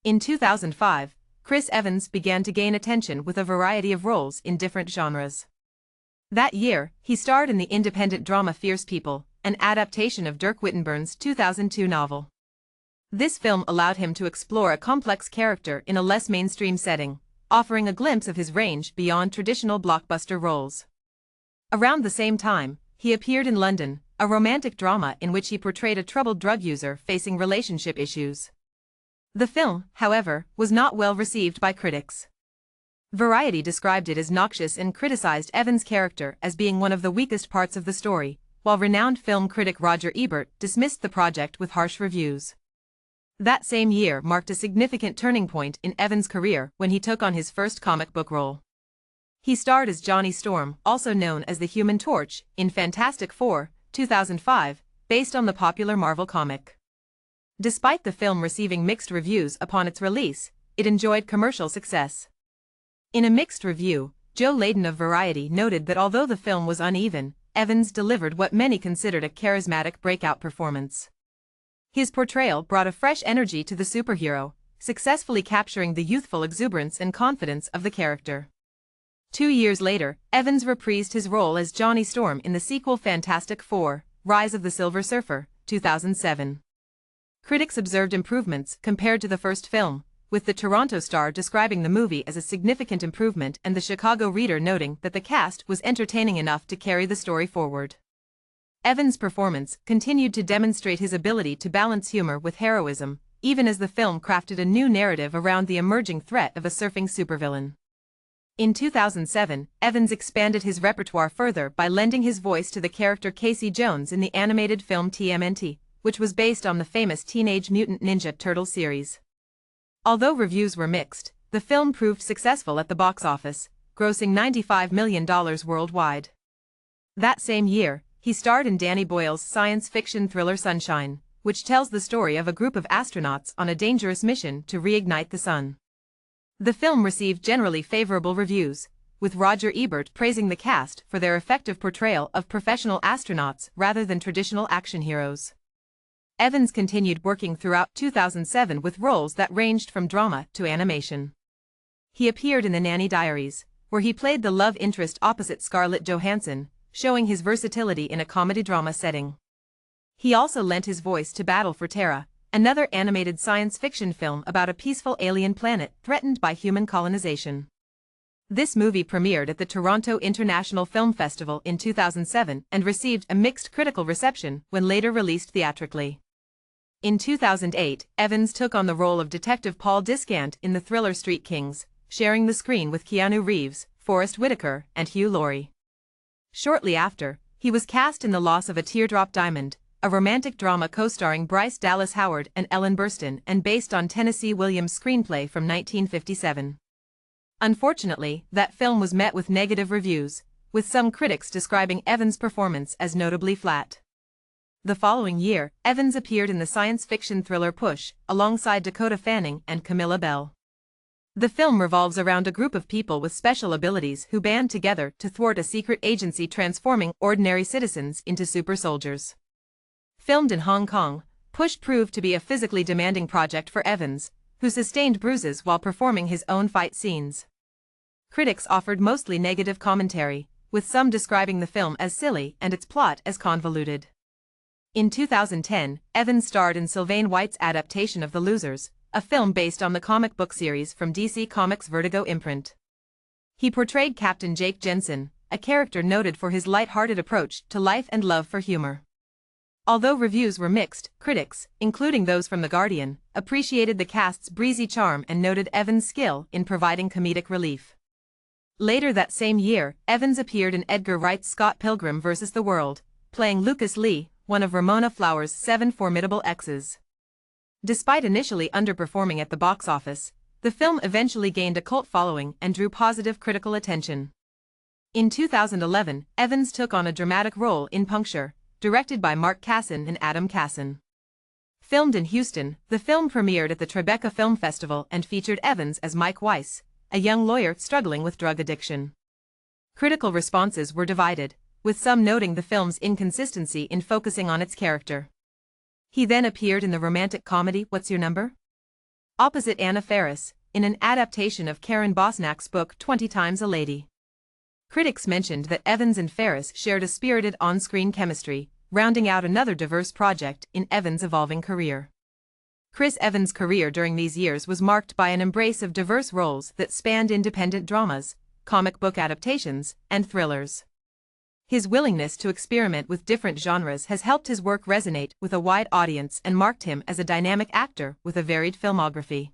In 2005, Chris Evans began to gain attention with a variety of roles in different genres. That year, he starred in the independent drama Fierce People, an adaptation of Dirk Wittenburn's 2002 novel. This film allowed him to explore a complex character in a less mainstream setting, offering a glimpse of his range beyond traditional blockbuster roles. Around the same time, he appeared in London, a romantic drama in which he portrayed a troubled drug user facing relationship issues. The film, however, was not well received by critics. Variety described it as noxious and criticized Evans' character as being one of the weakest parts of the story, while renowned film critic Roger Ebert dismissed the project with harsh reviews. That same year marked a significant turning point in Evans' career when he took on his first comic book role. He starred as Johnny Storm, also known as the Human Torch, in Fantastic Four, 2005, based on the popular Marvel comic. Despite the film receiving mixed reviews upon its release, it enjoyed commercial success. In a mixed review, Joe Layden of Variety noted that although the film was uneven, Evans delivered what many considered a charismatic breakout performance. His portrayal brought a fresh energy to the superhero, successfully capturing the youthful exuberance and confidence of the character. 2 years later, Evans reprised his role as Johnny Storm in the sequel Fantastic Four, Rise of the Silver Surfer, 2007. Critics observed improvements compared to the first film, with the Toronto Star describing the movie as a significant improvement and the Chicago Reader noting that the cast was entertaining enough to carry the story forward. Evans' performance continued to demonstrate his ability to balance humor with heroism, even as the film crafted a new narrative around the emerging threat of a surfing supervillain. In 2007, Evans expanded his repertoire further by lending his voice to the character Casey Jones in the animated film TMNT, which was based on the famous Teenage Mutant Ninja Turtle series. Although reviews were mixed, the film proved successful at the box office, grossing $95 million worldwide. That same year, he starred in Danny Boyle's science fiction thriller Sunshine, which tells the story of a group of astronauts on a dangerous mission to reignite the sun. The film received generally favorable reviews, with Roger Ebert praising the cast for their effective portrayal of professional astronauts rather than traditional action heroes. Evans continued working throughout 2007 with roles that ranged from drama to animation. He appeared in The Nanny Diaries, where he played the love interest opposite Scarlett Johansson, showing his versatility in a comedy-drama setting. He also lent his voice to Battle for Terra, another animated science fiction film about a peaceful alien planet threatened by human colonization. This movie premiered at the Toronto International Film Festival in 2007 and received a mixed critical reception when later released theatrically. In 2008, Evans took on the role of Detective Paul Discant in the thriller Street Kings, sharing the screen with Keanu Reeves, Forrest Whitaker, and Hugh Laurie. Shortly after, he was cast in The Loss of a Teardrop Diamond, a romantic drama co-starring Bryce Dallas Howard and Ellen Burstyn and based on Tennessee Williams' screenplay from 1957. Unfortunately, that film was met with negative reviews, with some critics describing Evans' performance as notably flat. The following year, Evans appeared in the science fiction thriller Push, alongside Dakota Fanning and Camilla Bell. The film revolves around a group of people with special abilities who band together to thwart a secret agency transforming ordinary citizens into super soldiers. Filmed in Hong Kong, Push proved to be a physically demanding project for Evans, who sustained bruises while performing his own fight scenes. Critics offered mostly negative commentary, with some describing the film as silly and its plot as convoluted. In 2010, Evans starred in Sylvain White's adaptation of The Losers, a film based on the comic book series from DC Comics' Vertigo imprint. He portrayed Captain Jake Jensen, a character noted for his light-hearted approach to life and love for humor. Although reviews were mixed, critics, including those from The Guardian, appreciated the cast's breezy charm and noted Evans' skill in providing comedic relief. Later that same year, Evans appeared in Edgar Wright's Scott Pilgrim vs. the World, playing Lucas Lee, one of Ramona Flowers' 7 formidable exes. Despite initially underperforming at the box office, the film eventually gained a cult following and drew positive critical attention. In 2011, Evans took on a dramatic role in Puncture, directed by Mark Casson and Adam Casson. Filmed in Houston, the film premiered at the Tribeca Film Festival and featured Evans as Mike Weiss, a young lawyer struggling with drug addiction. Critical responses were divided, with some noting the film's inconsistency in focusing on its character. He then appeared in the romantic comedy What's Your Number? opposite Anna Faris, in an adaptation of Karen Bosnack's book 20 Times a Lady. Critics mentioned that Evans and Faris shared a spirited on-screen chemistry, rounding out another diverse project in Evans' evolving career. Chris Evans' career during these years was marked by an embrace of diverse roles that spanned independent dramas, comic book adaptations, and thrillers. His willingness to experiment with different genres has helped his work resonate with a wide audience and marked him as a dynamic actor with a varied filmography.